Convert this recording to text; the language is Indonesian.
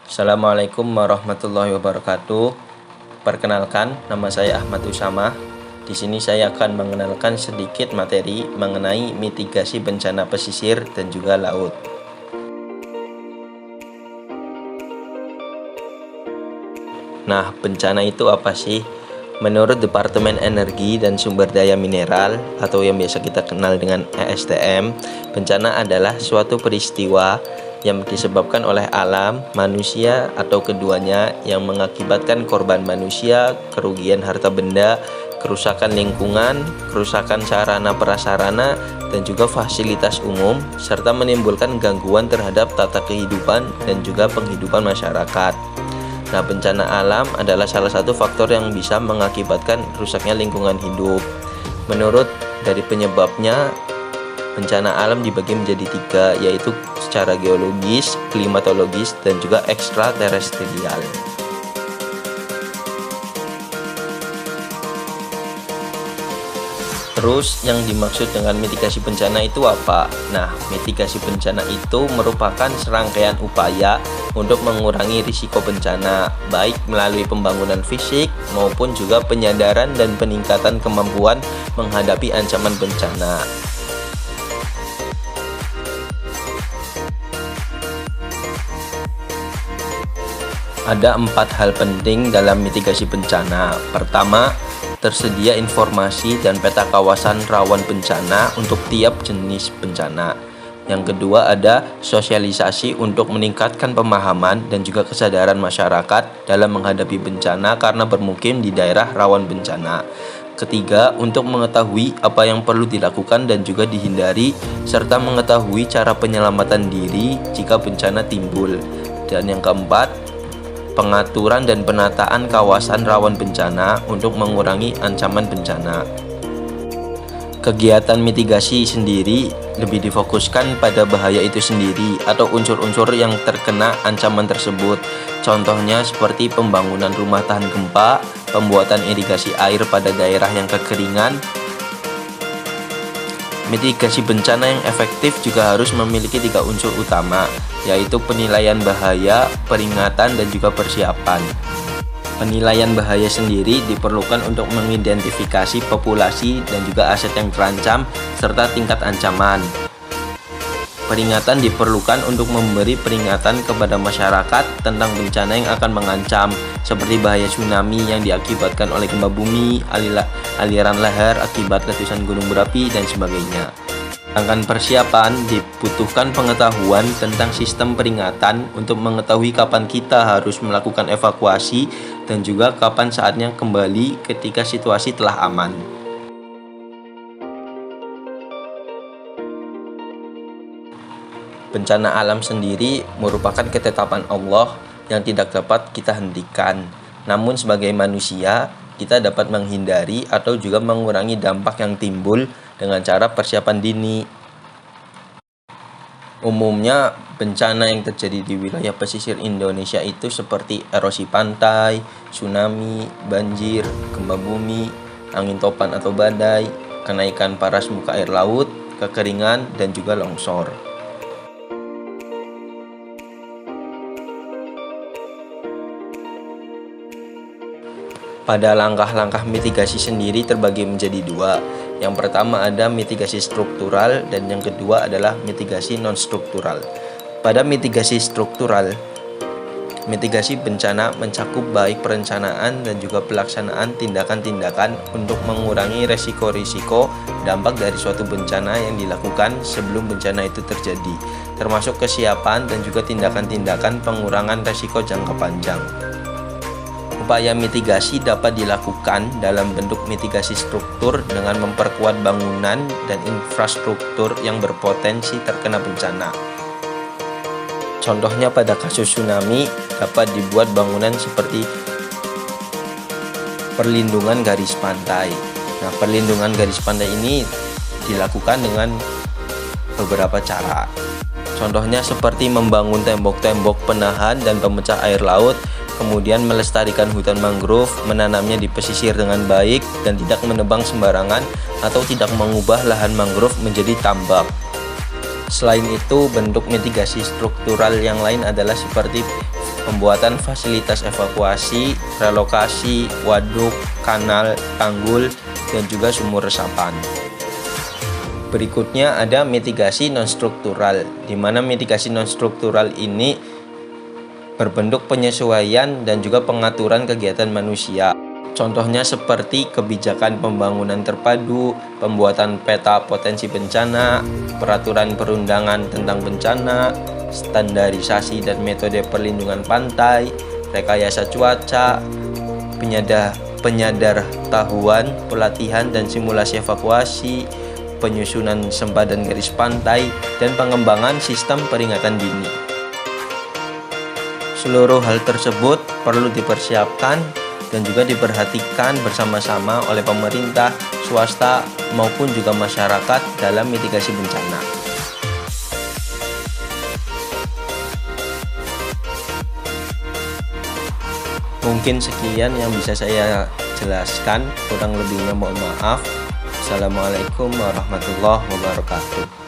Assalamualaikum warahmatullahi wabarakatuh. Perkenalkan, nama saya Ahmad Usama. Di sini saya akan mengenalkan sedikit materi mengenai mitigasi bencana pesisir dan juga laut. Nah, bencana itu apa sih? Menurut Departemen Energi dan Sumber Daya Mineral atau yang biasa kita kenal dengan ESDM, bencana adalah suatu peristiwa yang disebabkan oleh alam, manusia, atau keduanya yang mengakibatkan korban manusia, kerugian harta benda, kerusakan lingkungan, kerusakan sarana prasarana, dan juga fasilitas umum, serta menimbulkan gangguan terhadap tata kehidupan dan juga penghidupan masyarakat. Nah, bencana alam adalah salah satu faktor yang bisa mengakibatkan rusaknya lingkungan hidup. Menurut dari penyebabnya, bencana alam dibagi menjadi tiga, yaitu secara geologis, klimatologis, dan juga ekstraterestrial. Terus yang dimaksud dengan mitigasi bencana itu apa? Nah, mitigasi bencana itu merupakan serangkaian upaya untuk mengurangi risiko bencana, baik melalui pembangunan fisik maupun juga penyadaran dan peningkatan kemampuan menghadapi ancaman bencana. Ada 4 hal penting dalam mitigasi bencana. Pertama, tersedia informasi dan peta kawasan rawan bencana untuk tiap jenis bencana. Yang kedua, ada sosialisasi untuk meningkatkan pemahaman dan juga kesadaran masyarakat dalam menghadapi bencana karena bermukim di daerah rawan bencana. Ketiga, untuk mengetahui apa yang perlu dilakukan dan juga dihindari, serta mengetahui cara penyelamatan diri jika bencana timbul. Dan yang keempat, pengaturan dan penataan kawasan rawan bencana untuk mengurangi ancaman bencana. Kegiatan mitigasi sendiri lebih difokuskan pada bahaya itu sendiri atau unsur-unsur yang terkena ancaman tersebut. Contohnya seperti pembangunan rumah tahan gempa, pembuatan irigasi air pada daerah yang kekeringan. Mitigasi bencana yang efektif juga harus memiliki 3 unsur utama, yaitu penilaian bahaya, peringatan, dan juga persiapan. Penilaian bahaya sendiri diperlukan untuk mengidentifikasi populasi dan juga aset yang terancam, serta tingkat ancaman. Peringatan diperlukan untuk memberi peringatan kepada masyarakat tentang bencana yang akan mengancam, seperti bahaya tsunami yang diakibatkan oleh gempa bumi, aliran lahar akibat letusan gunung berapi, dan sebagainya. Sedangkan persiapan dibutuhkan pengetahuan tentang sistem peringatan untuk mengetahui kapan kita harus melakukan evakuasi dan juga kapan saatnya kembali ketika situasi telah aman. Bencana alam sendiri merupakan ketetapan Allah yang tidak dapat kita hentikan. Namun sebagai manusia, kita dapat menghindari atau juga mengurangi dampak yang timbul dengan cara persiapan dini. Umumnya, bencana yang terjadi di wilayah pesisir Indonesia itu seperti erosi pantai, tsunami, banjir, gempa bumi, angin topan atau badai, kenaikan paras muka air laut, kekeringan, dan juga longsor. Pada langkah-langkah mitigasi sendiri terbagi menjadi 2. Yang pertama ada mitigasi struktural dan yang kedua adalah mitigasi non-struktural. Pada mitigasi struktural, mitigasi bencana mencakup baik perencanaan dan juga pelaksanaan tindakan-tindakan untuk mengurangi resiko-risiko dampak dari suatu bencana yang dilakukan sebelum bencana itu terjadi, termasuk kesiapan dan juga tindakan-tindakan pengurangan resiko jangka panjang. Upaya mitigasi dapat dilakukan dalam bentuk mitigasi struktur dengan memperkuat bangunan dan infrastruktur yang berpotensi terkena bencana. Contohnya pada kasus tsunami dapat dibuat bangunan seperti perlindungan garis pantai. Nah, perlindungan garis pantai ini dilakukan dengan beberapa cara. Contohnya seperti membangun tembok-tembok penahan dan pemecah air laut, kemudian melestarikan hutan mangrove, menanamnya di pesisir dengan baik dan tidak menebang sembarangan atau tidak mengubah lahan mangrove menjadi tambak. Selain itu, bentuk mitigasi struktural yang lain adalah seperti pembuatan fasilitas evakuasi, relokasi, waduk, kanal, tanggul, dan juga sumur resapan. Berikutnya ada mitigasi non-struktural, di mana mitigasi non-struktural ini berbentuk penyesuaian dan juga pengaturan kegiatan manusia. Contohnya seperti kebijakan pembangunan terpadu, pembuatan peta potensi bencana, peraturan perundangan tentang bencana, standarisasi dan metode perlindungan pantai, rekayasa cuaca, penyadartahuan, pelatihan dan simulasi evakuasi, penyusunan sempadan garis pantai, dan pengembangan sistem peringatan dini. Seluruh hal tersebut perlu dipersiapkan dan juga diperhatikan bersama-sama oleh pemerintah, swasta, maupun juga masyarakat dalam mitigasi bencana. Mungkin sekian yang bisa saya jelaskan, kurang lebihnya mohon maaf. Assalamualaikum warahmatullahi wabarakatuh.